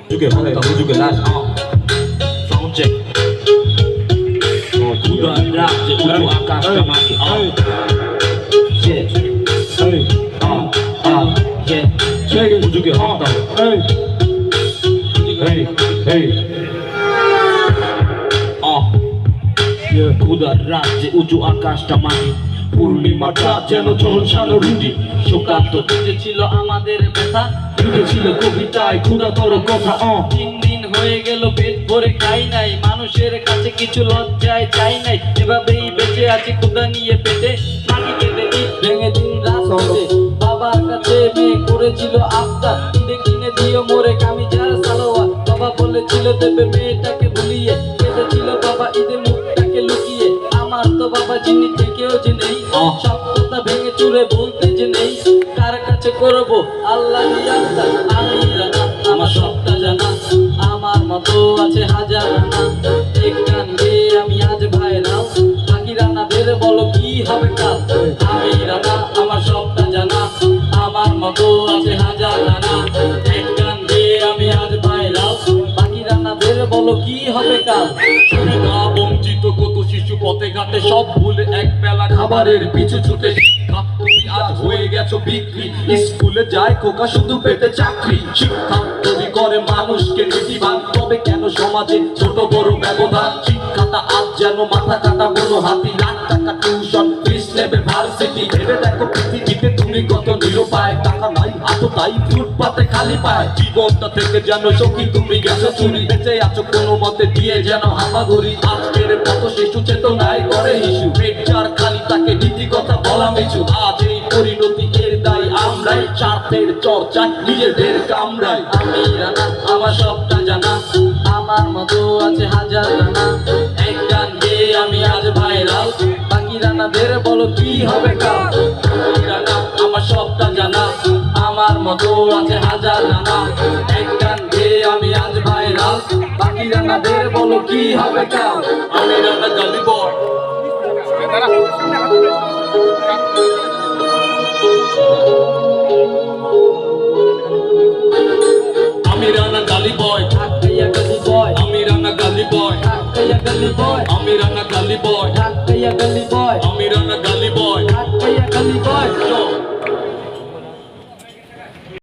যুগে ভালো যুগে লাস্ট সাউন্ড চেক উদান রাজ্যে উঁচু আকাশটা মাটি যুগে উদার রাজ্যে উঁচু আকাশটা মাটি পূর্ণিমাটা যেন ঝলসানো রুটি সুকান্ত ছিল আমাদের ব্যথা ছিল কবিতায় ক্ষুধাতর কথা 3 দিন হয়ে গেল পেট ভরে খাই নাই মানুষের কাছে কিছু লজ্জায় চাই নাই এভাবেই বেঁচে আছি ক্ষুধা নিয়ে পেটে মাটি কেটে ইট ভেঙে দিন রাত হতে বাবার কাছে মেয়ে করেছিল আবদার ঈদে কিনে দিও মোরে কামিজার সালোয়ার বাবা বলেছিল দেবে মেয়েটাকে ভুলিয়ে কেঁদেছিল বাবা ঈদে মুখটাকে লুকিয়ে আমার তো বাবা যিনি থেকেও যে নেই সব কথা ভেঙে চুরে বলতে যে নেই কার কাছে করবো আল্লাহ আমি জানা আমার সবটা জানা আমার মতো আছে হাজার রানা এক গান গেয়ে আমি আজ ভাইরাল বাকি রানাদের বলো কি হবে কাল আমি রানা আমার সবটা জানা আমার মতো আছে হাজার রানা এক গান গেয়ে আমি আজ ভাইরাল বাকি রানাদের বলো কি হবে কাল সুবিধা বঞ্চিত কত শিশু পথে ঘাটে সব ভুলে এক বেলা খাবারের পিছু ছুটে শিক্ষা তুমি আজ হয়ে গেছো বিক্রি স্কুলে যায় খোকা শুধু পেটে চাকরি শিক্ষা তৈরি করে মানুষকে নীতিবান তবে কেন সমাজে ছোট বড় ব্যবধান শিক্ষাটা আজ যেন মাথা কাটা বড় হাতি লাখ টাকা টিউশন ফিস নেবে ভার্সিটি ভেবে দেখো পৃথিবীতে তুমি কত নিরুপায় টাকা নাই হাত তাই ফুটপাতে খালি পায় জীবনটা থেকে যেন সখী তুমি গেছো চুরি বেঁচে আছো কোনো মতে দিয়ে যেন হামাগুড়ি আজকের কত শিশু চেতনায় করে হিসু পেট যার খালি তাকে নীতি কথা বলা মিছু আজ এই পরিণতি এর দায়ী আমরাই স্বার্থের চর্চায় নিজেদের কামড়াই আমি রানা আমার সবটা জানা আমার মতো আছে হাজার রানা এক গান গেয়ে আমি আজ ভাইরাল বাকি রানাদের বলো কি হবে কাল আমি রানা আমার সবটা জানা আমার মতো আছে হাজার রানা এক গান গেয়ে আমি আজ ভাইরাল বাকি রানাদের বলো কি হবে কাল আমি রানা গালি বয় আমি রানা গালি বয় ঢাকাইয়া গালি বয় আমি রানা গালি বয় ঢাকাইয়া গালি বয় আমি রানা গালি বয় ঢাকাইয়া গালি বয় আমি রানা গালি বয় ঢাকাইয়া গালি বয়